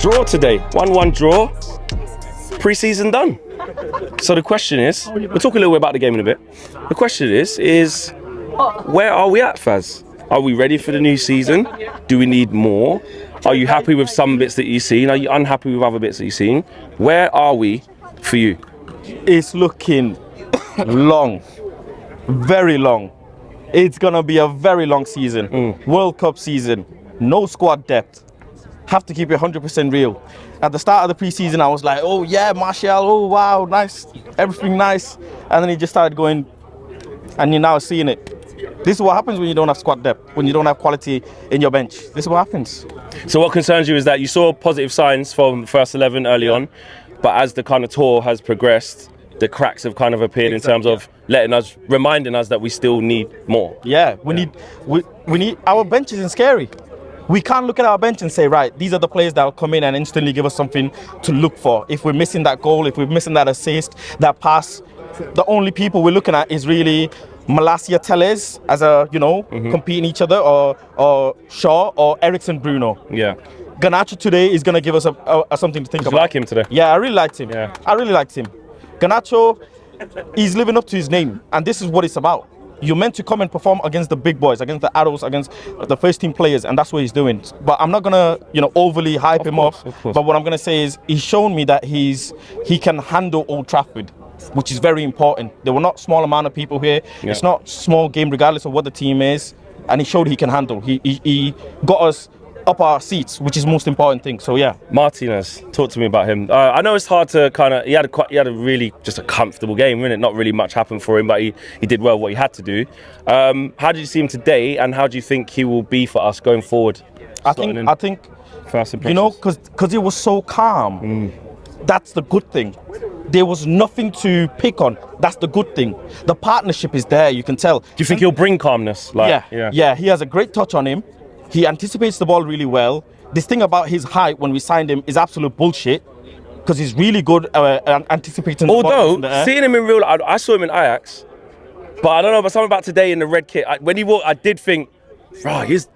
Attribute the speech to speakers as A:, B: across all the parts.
A: Draw today, 1-1 draw, pre-season done. So the question is, we'll talk a little bit about the game in a bit. The question is where are we at, Faz? Are we ready for the new season? Do we need more? Are you happy with some bits that you've seen? Are you unhappy with other bits that you've seen? Where are we for you?
B: It's looking long, very long. It's gonna be a very long season. World Cup season, no squad depth. Have to keep it 100% real. At the start of the pre-season, I was like, oh yeah, Martial, oh wow, nice, everything nice. And then he just started going, and you're now seeing it. This is what happens when you don't have squad depth, when you don't have quality in your bench. This is what happens.
A: So what concerns you is that you saw positive signs from the first 11 early on, but as the kind of tour has progressed, the cracks have kind of appeared in terms of reminding us that we still need more.
B: Yeah, we need, our bench isn't scary. We can't look at our bench and say, right, these are the players that will come in and instantly give us something to look for. If we're missing that goal, if we're missing that assist, that pass, the only people we're looking at is really Malacia Telles as competing each other, or Shaw or Ericsson Bruno.
A: Yeah.
B: Garnacho today is going to give us something to think about.
A: You like him today?
B: Yeah, I really liked him.
A: Yeah.
B: I really liked him. Garnacho, he's living up to his name, and this is what it's about. You're meant to come and perform against the big boys, against the adults, against the first team players, and that's what he's doing. But I'm not gonna, overly hype him up. But what I'm gonna say is he's shown me that he can handle Old Trafford, which is very important. There were not small amount of people here. Yeah. It's not small game regardless of what the team is, and he showed he can handle. He got us up our seats, which is the most important thing. So yeah.
A: Martinez, talk to me about him. I know it's hard to kind of. He had a really just a comfortable game, really. Not really much happened for him, but he did well what he had to do. How did you see him today, and how do you think he will be for us going forward?
B: I think
A: first impressions.
B: because he was so calm. That's the good thing. There was nothing to pick on. That's the good thing. The partnership is there. You can tell. Do
A: you think he'll bring calmness?
B: Yeah. He has a great touch on him. He anticipates the ball really well. This thing about his height when we signed him is absolute bullshit, because he's really good anticipating the ball.
A: Although, seeing him in real life, I saw him in Ajax, but I don't know, but something about today in the red kit, when he walked, I did think, he's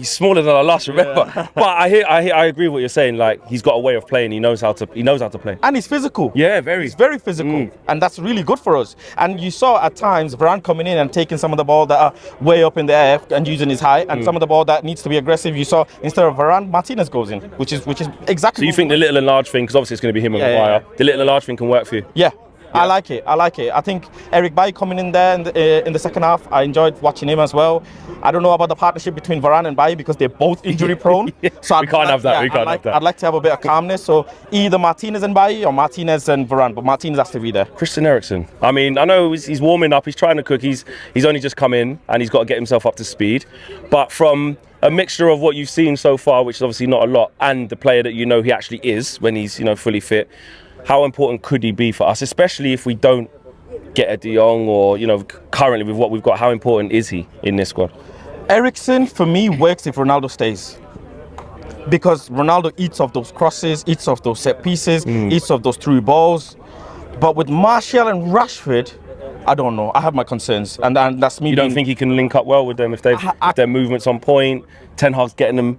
A: smaller than our last, remember? Yeah. But I agree with what you're saying. Like, he's got a way of playing. He knows how to play. And
B: he's physical.
A: Yeah, very.
B: He's very physical, and that's really good for us. And you saw at times Varane coming in and taking some of the ball that are way up in the air and using his height, and some of the ball that needs to be aggressive. You saw instead of Varane, Martinez goes in, which is exactly.
A: So you think the little and large thing, because obviously it's going to be him and Maguire. Yeah. The little and large thing can work for you.
B: Yeah. I like it. I think Eric Bailly coming in there in the second half, I enjoyed watching him as well. I don't know about the partnership between Varane and Bailly because they're both injury prone. So
A: we can't have that.
B: I'd like to have a bit of calmness. So either Martinez and Bailly or Martinez and Varane, but Martinez has to be there.
A: Christian Eriksen. I mean, I know he's warming up. He's trying to cook. He's only just come in and he's got to get himself up to speed. But from a mixture of what you've seen so far, which is obviously not a lot, and the player that he actually is when he's fully fit, how important could he be for us, especially if we don't get a De Jong or, currently with what we've got, how important is he in this squad?
B: Eriksen, for me, works if Ronaldo stays. Because Ronaldo eats off those crosses, eats off those set pieces, eats off those through balls. But with Martial and Rashford, I don't know. I have my concerns. And that's me.
A: You don't think he can link up well with them if their movement's on point, Ten Hag's getting them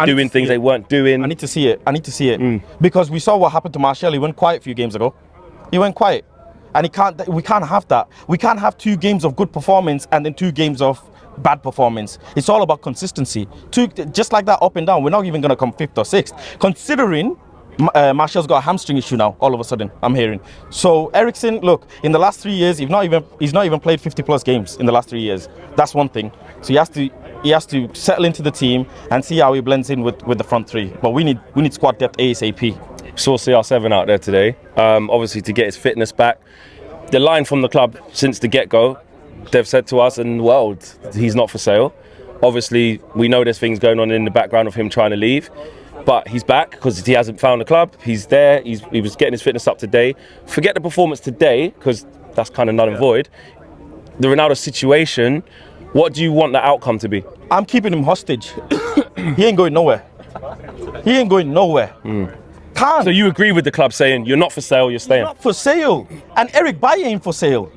A: doing things they weren't doing?
B: I need to see it. Because we saw what happened to Martial. He went quiet a few games ago. He went quiet. And we can't have that. We can't have 2 games of good performance and then 2 games of bad performance. It's all about consistency. Just like that, up and down. We're not even going to come 5th or 6th. Considering Martial's got a hamstring issue now, all of a sudden, I'm hearing. So Eriksen, look, in the last 3 years, he's not even played 50+ games in the last 3 years. That's one thing. So he has to settle into the team and see how he blends in with the front 3. But we need squad depth ASAP.
A: Saw CR7 out there today, obviously to get his fitness back. The line from the club since the get-go, they've said to us and the world, he's not for sale. Obviously, we know there's things going on in the background of him trying to leave, but he's back because he hasn't found a club. He's there. He was getting his fitness up today. Forget the performance today, because that's kind of null and void. The Ronaldo situation, what do you want the outcome to be?
B: I'm keeping him hostage. He ain't going nowhere. Can't.
A: So you agree with the club saying you're not for sale, you're staying?
B: You're not for sale. And Eric Bailly ain't for sale.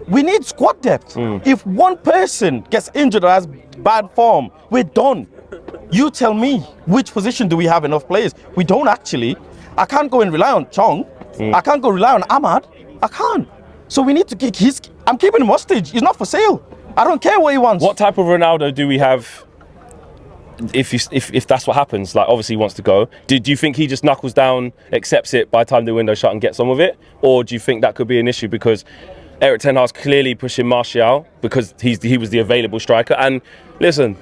B: We need squad depth. If one person gets injured or has bad form, we're done. You tell me, which position do we have enough players? We don't actually. I can't go and rely on Chong. I can't go rely on Ahmad. I can't. So we need to kick I'm keeping him hostage. He's not for sale. I don't care what he wants.
A: What type of Ronaldo do we have if that's what happens? Like, obviously he wants to go. Do you think he just knuckles down, accepts it by the time the window's shut and gets on with it? Or do you think that could be an issue because Erik ten Hag's clearly pushing Martial because he was the available striker? And listen,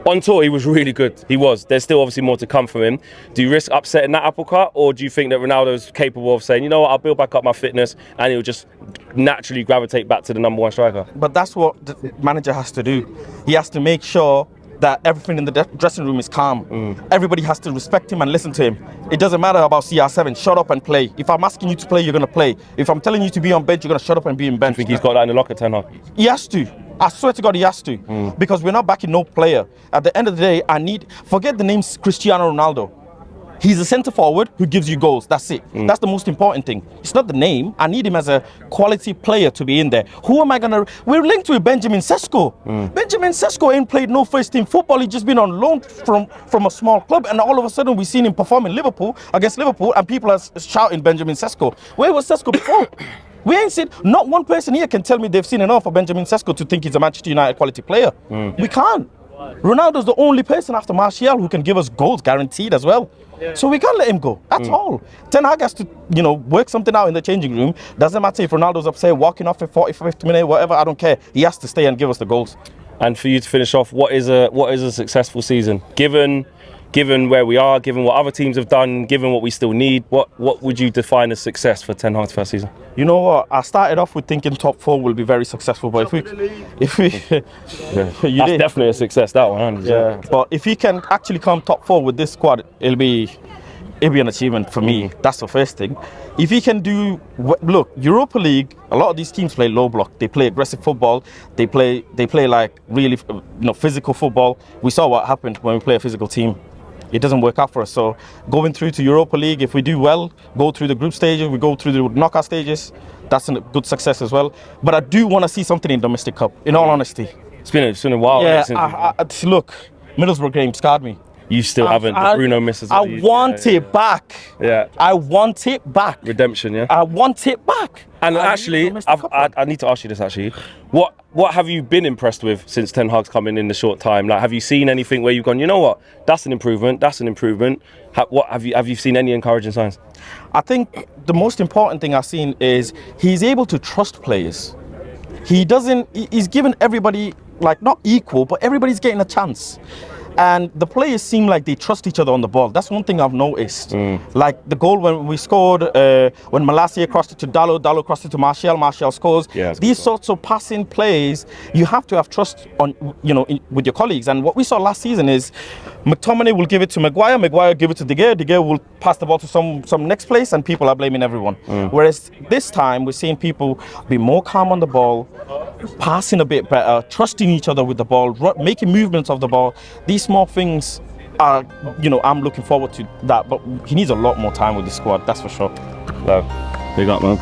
A: on tour, he was really good. He was. There's still obviously more to come from him. Do you risk upsetting that apple cart, or do you think that Ronaldo's capable of saying, you know what, I'll build back up my fitness and he'll just naturally gravitate back to the number one striker?
B: But that's what the manager has to do. He has to make sure that everything in the dressing room is calm. Everybody has to respect him and listen to him. It doesn't matter about CR7. Shut up and play. If I'm asking you to play, you're going to play. If I'm telling you to be on bench, you're going to shut up and be in bench.
A: I think he's got that in the locker, Ten Hag.
B: He has to. I swear to God, he has to. Because we're not backing no player. At the end of the day, forget the name Cristiano Ronaldo. He's a centre forward who gives you goals. That's it. That's the most important thing. It's not the name. I need him as a quality player to be in there. Who am I going to... We're linked with Benjamin Sesko. Benjamin Sesko ain't played no first team football. He's just been on loan from a small club. And all of a sudden, we've seen him perform in Liverpool, against Liverpool, and people are shouting Benjamin Sesko. Where was Sesko before? We ain't seen... Not one person here can tell me they've seen enough of Benjamin Sesko to think he's a Manchester United quality player. We can't. Ronaldo's the only person after Martial who can give us goals guaranteed as well. So we can't let him go. That's all. Ten Hag has to, work something out in the changing room. Doesn't matter if Ronaldo's upset, walking off at 40, 50 minutes, whatever. I don't care. He has to stay and give us the goals.
A: And for you to finish off, what is a successful season? Given where we are, given what other teams have done, given what we still need, what would you define as success for Ten Hag's first season?
B: You know what? I started off with thinking top 4 will be very successful, but if we
A: that's definitely a success, that one. 100%.
B: Yeah, but if he can actually come top 4 with this squad, it'll be an achievement for me. That's the first thing. If he can do, look, Europa League, a lot of these teams play low block. They play aggressive football. They play like really, physical football. We saw what happened when we play a physical team. It doesn't work out for us. So going through to Europa League, if we do well, go through the group stages, we go through the knockout stages, that's a good success as well. But I do want to see something in domestic cup, in all honesty.
A: It's been a while.
B: Yeah, look, Middlesbrough game scarred me.
A: You still haven't. Bruno misses.
B: I want it back.
A: Yeah.
B: I want it back.
A: Redemption, yeah.
B: I want it back.
A: And actually, I need to ask you this actually. What have you been impressed with since Ten Hag's come in the short time? Like, have you seen anything where you've gone, you know what, that's an improvement, that's an improvement? Have you seen any encouraging signs?
B: I think the most important thing I've seen is he's able to trust players. He's given everybody, like, not equal, but everybody's getting a chance. And the players seem like they trust each other on the ball. That's one thing I've noticed. Like the goal when we scored, when Malacia crossed it to Dallo crossed it to Martial scores.
A: Yeah,
B: these sorts of passing plays, you have to have trust on, with your colleagues. And what we saw last season is McTominay will give it to Maguire give it to De Gea will pass the ball to some next place, and people are blaming everyone. Whereas this time we're seeing people be more calm on the ball, passing a bit better, trusting each other with the ball, making movements of the ball. These small things are, I'm looking forward to that, but he needs a lot more time with the squad, that's for sure.
A: Big up, man.